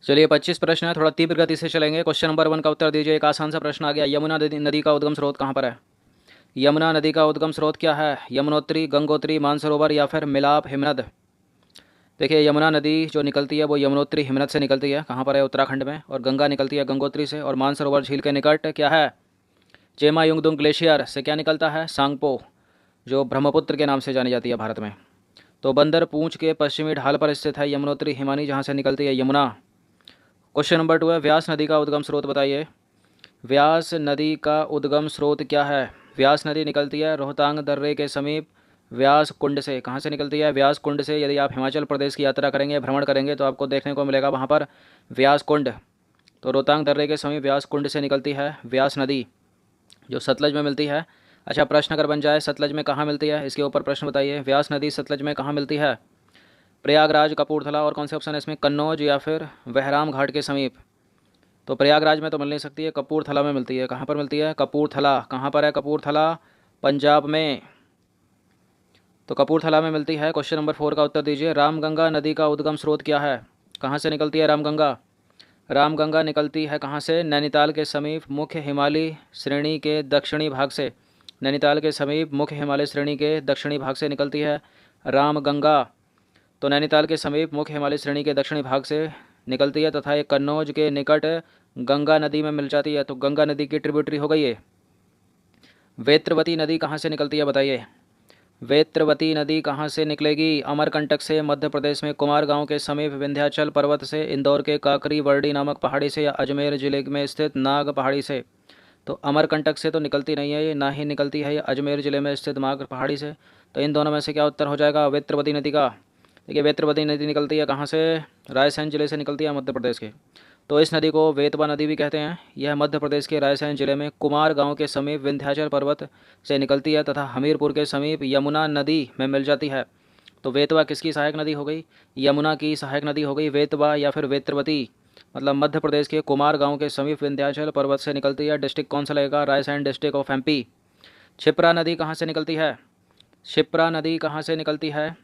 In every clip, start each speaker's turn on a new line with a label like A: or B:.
A: चलिए 25 प्रश्न है, थोड़ा तीव्र गति से चलेंगे। क्वेश्चन नंबर 1 का उत्तर दीजिए। एक आसान सा प्रश्न आ गया, यमुना नदी का उद्गम स्रोत कहाँ पर है? यमुना नदी का उद्गम स्रोत क्या है? यमुनोत्री, गंगोत्री, मानसरोवर या फिर मिलाप, हिमनद? देखिए, यमुना नदी जो निकलती है वो यमुनोत्री हिमनद से निकलती है। कहाँ पर है? उत्तराखंड में। और गंगा निकलती है गंगोत्री से। और मानसरोवर झील के निकट क्या है? चेमायुंगदुंग ग्लेशियर से क्या निकलता है? सांगपो, जो ब्रह्मपुत्र के नाम से जानी जाती है भारत में। तो बंदर पूंछ के पश्चिमी ढाल पर स्थित है यमुनोत्री हिमानी, जहाँ से निकलती है यमुना। क्वेश्चन नंबर 2 है, व्यास नदी का उद्गम स्रोत बताइए। व्यास नदी का उद्गम स्रोत क्या है? व्यास नदी निकलती है रोहतांग दर्रे के समीप व्यास कुंड से। कहाँ से निकलती है? व्यास कुंड से। यदि आप हिमाचल प्रदेश की यात्रा करेंगे, भ्रमण करेंगे, तो आपको देखने को मिलेगा वहाँ पर व्यास कुंड। तो रोहतांग दर्रे के समीप व्यास कुंड से निकलती है व्यास नदी, जो सतलज में मिलती है। अच्छा, प्रश्न अगर बन जाए सतलज में कहाँ मिलती है, इसके ऊपर प्रश्न बताइए। व्यास नदी सतलज में कहाँ मिलती है? प्रयागराज, कपूरथला और कौन से ऑप्शन है इसमें? कन्नौज या फिर बहराम घाट के समीप? तो प्रयागराज में तो मिल नहीं सकती है, कपूरथला में मिलती है। कहाँ पर मिलती है? कपूरथला। कहाँ पर है कपूरथला? पंजाब में। तो कपूरथला में मिलती है। क्वेश्चन नंबर 4 का उत्तर दीजिए। रामगंगा नदी का उद्गम स्रोत क्या है? कहाँ से निकलती है रामगंगा? रामगंगा निकलती है कहाँ से? नैनीताल के समीप मुख्य हिमालय श्रेणी के दक्षिणी भाग से। नैनीताल के समीप मुख्य हिमालय श्रेणी के दक्षिणी भाग से निकलती है रामगंगा। तो नैनीताल के समीप मुख्य हिमालय श्रेणी के दक्षिणी भाग से निकलती है तथा ये कन्नौज के निकट गंगा नदी में मिल जाती है। तो गंगा नदी की ट्रिब्यूटरी हो गई है। वेत्रवती नदी कहाँ से निकलती है बताइए। वेत्रवती नदी कहाँ से निकलेगी? अमरकंटक से, मध्य प्रदेश में कुमार गांव के समीप विंध्याचल पर्वत से, इंदौर के काकरी वर्डी नामक पहाड़ी से, या अजमेर जिले में स्थित नाग पहाड़ी से। तो अमरकंटक से तो निकलती नहीं है ये, ना ही निकलती है ये अजमेर जिले में स्थित नाग पहाड़ी से। तो इन दोनों में से क्या उत्तर हो जाएगा वेत्रवती नदी का? देखिए, वेत्रवती नदी निकलती है कहाँ से? रायसेन जिले से निकलती है, मध्य प्रदेश के। तो इस नदी को वेतवा नदी भी कहते हैं। यह मध्य प्रदेश के रायसेन जिले में कुमार गांव के समीप विंध्याचल पर्वत से निकलती है तथा हमीरपुर के समीप यमुना नदी में मिल जाती है। तो वेतवा किसकी सहायक नदी हो गई? यमुना की सहायक नदी हो गई वेतवा या फिर वेत्रवती। मतलब मध्य प्रदेश के कुमार गांव के समीप विंध्याचल पर्वत से निकलती है। डिस्ट्रिक्ट कौन सा लगेगा? Raisen district of MP. Kshipra नदी कहाँ से निकलती है? क्षिप्रा नदी कहाँ से निकलती है?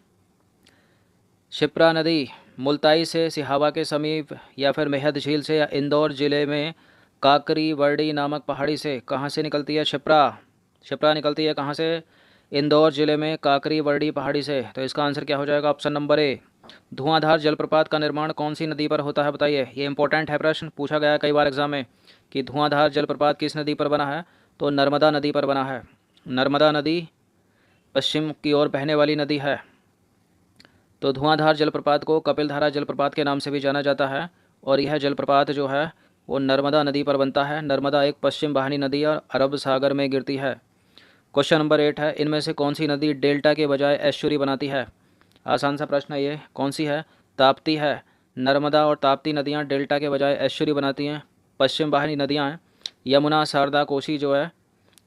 A: क्षिप्रा नदी मुल्ताई से सिहावा के समीप या फिर मेहद झील से, या इंदौर जिले में काकरी वर्डी नामक पहाड़ी से। कहाँ से निकलती है क्षिप्रा? क्षिप्रा निकलती है कहाँ से? इंदौर जिले में काकरी वर्डी पहाड़ी से। तो इसका आंसर क्या हो जाएगा? Option number A. धुआंधार जलप्रपात का निर्माण कौन सी नदी पर होता है बताइए। ये इंपॉर्टेंट है, प्रश्न पूछा गया है कई बार एग्जाम में कि धुआंधार जलप्रपात किस नदी पर बना है। तो नर्मदा नदी पर बना है। नर्मदा नदी पश्चिम की ओर बहने वाली नदी है। तो धुआंधार जलप्रपात को कपिलधारा जलप्रपात के नाम से भी जाना जाता है। और यह जलप्रपात जो है वो नर्मदा नदी पर बनता है। नर्मदा एक पश्चिम वाहिनी नदी और अरब सागर में गिरती है। क्वेश्चन नंबर 8 है, इनमें से कौन सी नदी डेल्टा के बजाय एस्चुरी बनाती है? आसान सा प्रश्न है ये। कौन सी है? ताप्ती है। नर्मदा और ताप्ती नदियाँ डेल्टा के बजाय एस्चुरी बनाती हैं। पश्चिम वाहिनी नदियाँ हैं यमुना, शारदा, कोसी जो है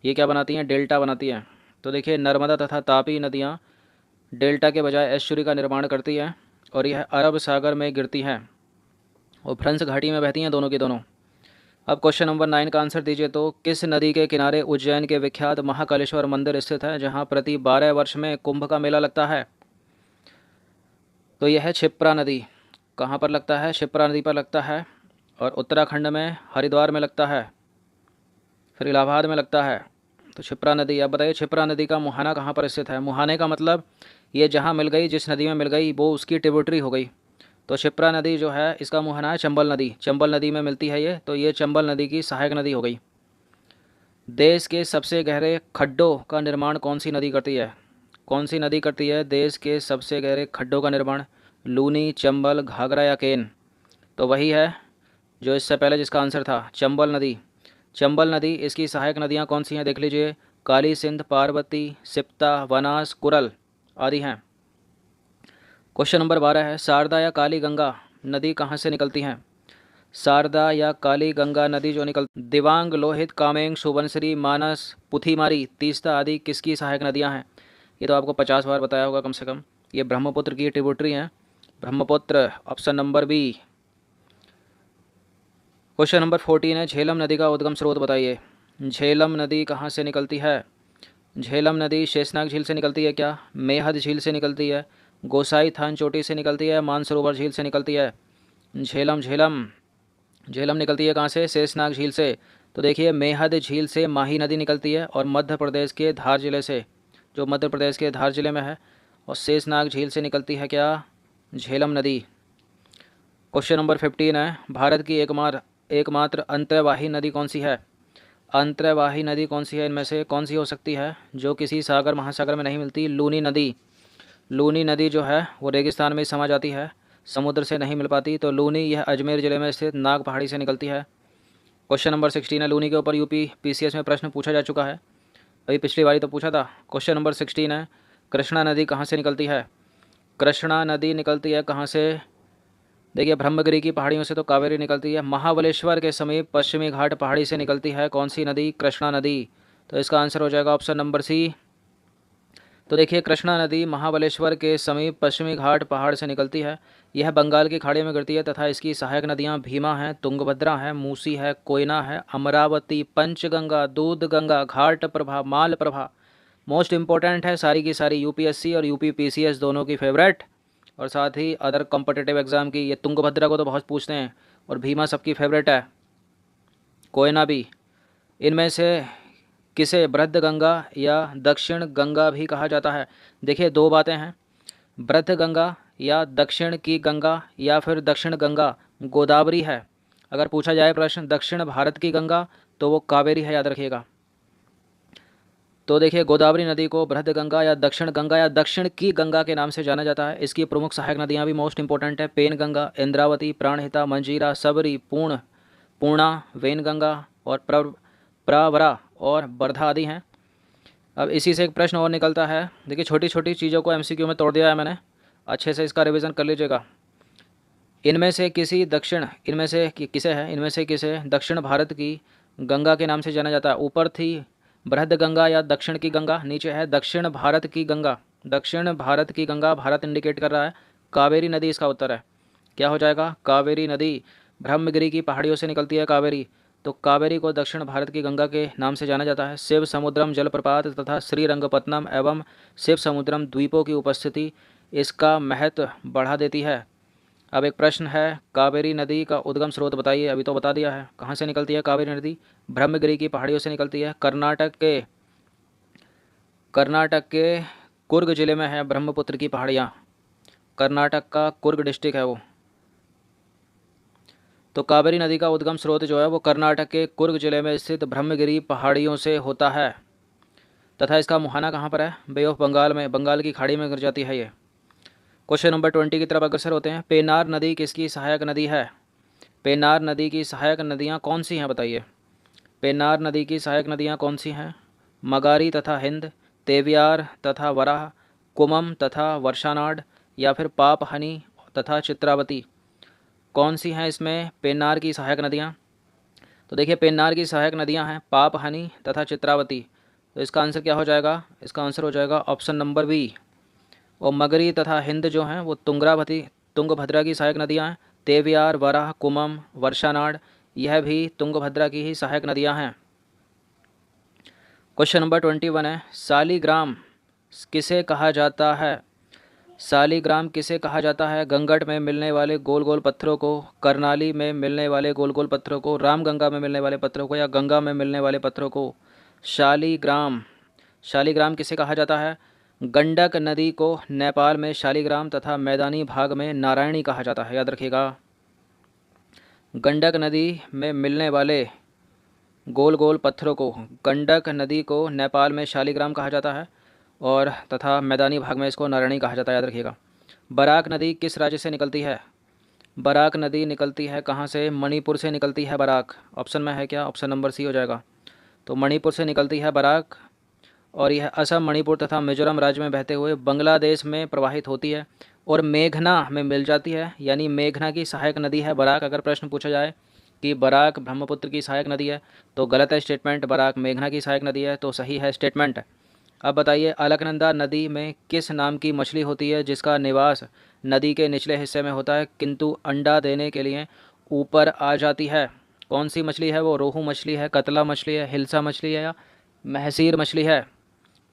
A: ये क्या बनाती हैं? डेल्टा बनाती हैं। तो देखिए, नर्मदा तथा तापी नदियाँ डेल्टा के बजाय एस्चुरी का निर्माण करती हैं और यह अरब सागर में गिरती हैं और फ्रंस घाटी में बहती हैं दोनों की दोनों। अब क्वेश्चन नंबर 9 का आंसर दीजिए। तो किस नदी के किनारे उज्जैन के विख्यात महाकालेश्वर मंदिर स्थित है, जहां प्रति 12 वर्ष में कुंभ का मेला लगता है? तो यह है क्षिप्रा नदी। कहाँ पर लगता है? क्षिप्रा नदी पर लगता है। और उत्तराखंड में हरिद्वार में लगता है, फिर इलाहाबाद में लगता है। तो क्षिप्रा नदी। अब बताइए, क्षिप्रा नदी का मुहाना कहाँ पर स्थित है? मुहाने का मतलब ये जहाँ मिल गई, जिस नदी में मिल गई वो उसकी ट्रिब्यूटरी हो गई। तो क्षिप्रा नदी जो है इसका मुहाना है चंबल नदी। चंबल नदी में मिलती है ये, तो ये चंबल नदी की सहायक नदी हो गई। देश के सबसे गहरे खड्डों का निर्माण कौन सी नदी करती है? कौन सी नदी करती है देश के सबसे गहरे खड्डों का निर्माण? लूनी, चंबल, घाघरा या केन? तो वही है जो इससे पहले जिसका आंसर था, चंबल नदी। चंबल नदी, इसकी सहायक नदियाँ कौन सी हैं देख लीजिए। काली सिंध, पार्वती, सिप्ता, वनास, कुरल आदि हैं। क्वेश्चन नंबर 12 है, शारदा या काली गंगा नदी कहाँ से निकलती हैं? शारदा या काली गंगा नदी जो दिवांग, लोहित, कामेंग, सुबनश्री, मानस, पुथीमारी, तीस्ता आदि किसकी सहायक नदियाँ हैं? ये तो आपको 50 बार बताया होगा कम से कम। ये ब्रह्मपुत्र की ट्रिब्यूटरी हैं। Brahmaputra, option number B. Question number 14 है, झेलम नदी का उद्गम स्रोत बताइए। झेलम नदी कहाँ से निकलती है? झेलम नदी शेषनाग झील से निकलती है क्या? मेहद झील से निकलती है? गोसाई थान चोटी से निकलती है? मानसरोवर झील से निकलती है? झेलम झेलम झेलम निकलती है कहाँ से? शेषनाग झील से। तो देखिए मेहद झील से माही नदी निकलती है और मध्य प्रदेश के धार जिले से, जो मध्य प्रदेश के धार जिले में है। और शेषनाग झील से निकलती है क्या? झेलम नदी। क्वेश्चन नंबर 15 है, भारत की एकमात्र अंतर्वाही नदी कौन सी है? अंतर्वाही नदी कौन सी है? इनमें से कौन सी हो सकती है जो किसी सागर महासागर में नहीं मिलती? लूनी नदी। लूनी नदी जो है वो रेगिस्तान में समा जाती है, समुद्र से नहीं मिल पाती। तो लूनी यह अजमेर ज़िले में स्थित नाग पहाड़ी से निकलती है। क्वेश्चन नंबर 16 है, लूनी के ऊपर यूपी पीसीएस में प्रश्न पूछा जा चुका है, अभी पिछली बारी तो पूछा था। क्वेश्चन नंबर 16 है, कृष्णा नदी कहाँ से निकलती है? कृष्णा नदी निकलती है कहाँ से? देखिए ब्रह्मगिरी की पहाड़ियों से तो कावेरी निकलती है। महाबलेश्वर के समीप पश्चिमी घाट पहाड़ी से निकलती है कौन सी नदी? कृष्णा नदी। तो इसका आंसर हो जाएगा ऑप्शन नंबर सी। तो देखिए कृष्णा नदी महाबलेश्वर के समीप पश्चिमी घाट पहाड़ से निकलती है। यह बंगाल की खाड़ी में गिरती है तथा इसकी सहायक नदियां भीमा हैं, तुंगभद्रा है, मूसी है, कोयना है, अमरावती, पंचगंगा, दूधगंगा, घाट प्रभा, माल प्रभा। मोस्ट इंपॉर्टेंट है, सारी की सारी यूपीएससी और यूपी पीसीएस दोनों की फेवरेट, और साथ ही अदर कॉम्पिटिटिव एग्जाम की। ये तुंगभद्रा को तो बहुत पूछते हैं और भीमा सबकी फेवरेट है, कोयना भी। इनमें से किसे बृहद गंगा या दक्षिण गंगा भी कहा जाता है? देखिए दो बातें हैं, बृहद गंगा या दक्षिण की गंगा या फिर दक्षिण गंगा गोदावरी है। अगर पूछा जाए प्रश्न दक्षिण भारत की गंगा तो वो कावेरी है, याद रखिएगा। तो देखिए गोदावरी नदी को बृहद गंगा या दक्षिण की गंगा के नाम से जाना जाता है। इसकी प्रमुख सहायक नदियाँ भी मोस्ट इंपॉर्टेंट है, पेन गंगा, इंद्रावती, प्राणहिता, मंजीरा, सबरी, पूर्णा, वेनगंगा और प्रवरा और वर्धा आदि हैं। अब इसी से एक प्रश्न और निकलता है। देखिए छोटी छोटी चीज़ों को एमसीक्यू में तोड़ दिया है मैंने, अच्छे से इसका रिवीजन कर लीजिएगा। इनमें से किसे दक्षिण भारत की गंगा के नाम से जाना जाता है? ऊपर थी बृहद गंगा या दक्षिण की गंगा, नीचे है दक्षिण भारत की गंगा। दक्षिण भारत की गंगा भारत इंडिकेट कर रहा है, कावेरी नदी इसका उत्तर है। क्या हो जाएगा? कावेरी नदी। ब्रह्मगिरी की पहाड़ियों से निकलती है कावेरी, तो कावेरी को दक्षिण भारत की गंगा के नाम से जाना जाता है। शिव समुद्रम जलप्रपात तथा श्रीरंगपत्तनम एवं शिव समुद्रम द्वीपों की उपस्थिति इसका महत्व बढ़ा देती है। अब एक प्रश्न है, कावेरी नदी का उद्गम स्रोत बताइए। अभी तो बता दिया है, कहाँ से निकलती है कावेरी नदी? ब्रह्मगिरी की पहाड़ियों से निकलती है। कर्नाटक के कुर्ग जिले में है ब्रह्मपुत्र की पहाड़ियाँ, कर्नाटक का कुर्ग डिस्ट्रिक्ट है वो। तो कावेरी नदी का उद्गम स्रोत जो है वो कर्नाटक के कुर्ग जिले में स्थित ब्रह्मगिरी पहाड़ियों से होता है तथा इसका मुहाना कहाँ पर है? बे ऑफ बंगाल में, बंगाल की खाड़ी में गिर जाती है ये। क्वेश्चन नंबर 20 की तरफ अग्रसर होते हैं। पेन्नार नदी किसकी सहायक नदी है? पेन्नार नदी की सहायक नदियाँ कौन सी हैं बताइए? पेन्नार नदी की सहायक नदियाँ कौन सी हैं? मगारी तथा हिंद, तेवियार तथा वराह, कुमम तथा वर्षानाड या फिर पापहनी तथा चित्रावती। कौन सी हैं इसमें पेन्नार की सहायक नदियाँ? तो देखिए पेन्नार की सहायक नदियाँ हैं पापहनी तथा चित्रावती। तो इसका आंसर क्या हो जाएगा? इसका आंसर हो जाएगा ऑप्शन नंबर बी। और मगरी तथा हिंद जो हैं वो तुंगभद्रा की सहायक नदियाँ हैं। तेवियार, वराह, कुमम, वर्षानाड यह भी तुंगभद्रा की ही सहायक नदियाँ हैं। क्वेश्चन नंबर 21 है, शालिग्राम किसे कहा जाता है? शालिग्राम किसे कहा जाता है? गंगट में मिलने वाले गोल गोल पत्थरों को, करनाली में मिलने वाले गोल गोल पत्थरों को, रामगंगा में मिलने वाले पत्थरों को या गंगा में मिलने वाले पत्थरों को? शालिग्राम। शालिग्राम किसे कहा जाता है? गंडक नदी को नेपाल में शालिग्राम तथा मैदानी भाग में नारायणी कहा जाता है, याद रखिएगा। गंडक नदी में मिलने वाले गोल गोल पत्थरों को, गंडक नदी को नेपाल में शालिग्राम कहा जाता है और तथा मैदानी भाग में इसको नारायणी कहा जाता है, याद रखिएगा। बराक नदी किस राज्य से निकलती है? बराक नदी निकलती है कहाँ से? मणिपुर से निकलती है बराक। ऑप्शन में है क्या? ऑप्शन नंबर सी हो जाएगा। तो मणिपुर से निकलती है बराक और यह असम, मणिपुर तथा मिजोरम राज्य में बहते हुए बांग्लादेश में प्रवाहित होती है और मेघना में मिल जाती है, यानी मेघना की सहायक नदी है बराक। अगर प्रश्न पूछा जाए कि बराक ब्रह्मपुत्र की सहायक नदी है तो गलत है स्टेटमेंट, बराक मेघना की सहायक नदी है तो सही है स्टेटमेंट। अब बताइए अलकनंदा नदी में किस नाम की मछली होती है जिसका निवास नदी के निचले हिस्से में होता है किंतु अंडा देने के लिए ऊपर आ जाती है? कौन सी मछली है वो? रोहू मछली है, कतला मछली है, हिल्सा मछली है या महसीर मछली है?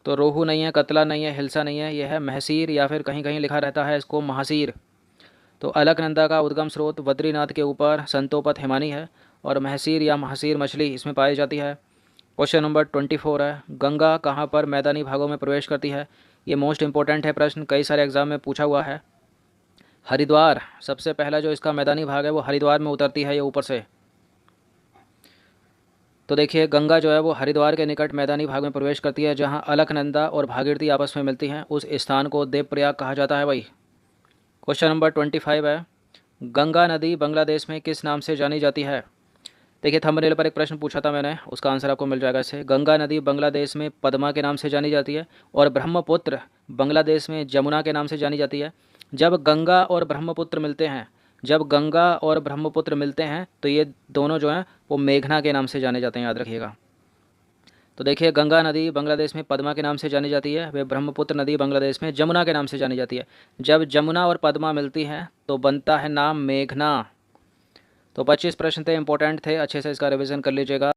A: तो रोहू नहीं है, कतला नहीं है, हिल्सा नहीं है, यह है महसीर या फिर कहीं कहीं लिखा रहता है इसको महासीर। तो अलकनंदा का उद्गम स्रोत बद्रीनाथ के ऊपर संतोपत हिमानी है और महसीर या महासीर मछली इसमें पाई जाती है। क्वेश्चन नंबर 24 है, गंगा कहाँ पर मैदानी भागों में प्रवेश करती है? ये मोस्ट इंपॉर्टेंट है प्रश्न, कई सारे एग्जाम में पूछा हुआ है। हरिद्वार, सबसे पहला जो इसका मैदानी भाग है वो हरिद्वार में उतरती है, ये ऊपर से। तो देखिए गंगा जो है वो हरिद्वार के निकट मैदानी भाग में प्रवेश करती है, जहाँ अलकनंदा और भागीरथी आपस में मिलती हैं। उस स्थान को देवप्रयाग कहा जाता है भाई। क्वेश्चन नंबर 25 है, गंगा नदी बांग्लादेश में किस नाम से जानी जाती है? देखिए थंबनेल पर एक प्रश्न पूछा था मैंने, उसका आंसर आपको मिल जाएगा इससे। गंगा नदी बांग्लादेश में पद्मा के नाम से जानी जाती है और ब्रह्मपुत्र बांग्लादेश में जमुना के नाम से जानी जाती है। जब गंगा और ब्रह्मपुत्र मिलते हैं, तो ये दोनों जो हैं वो मेघना के नाम से जाने जाते हैं, याद रखिएगा। तो देखिए गंगा नदी बांग्लादेश में पद्मा के नाम से जानी जाती है, वे ब्रह्मपुत्र नदी बांग्लादेश में जमुना के नाम से जानी जाती है। जब जमुना और पद्मा मिलती हैं तो बनता है नाम मेघना। तो 25 प्रश्न थे, इंपॉर्टेंट थे, अच्छे से इसका रिवीजन कर लीजिएगा।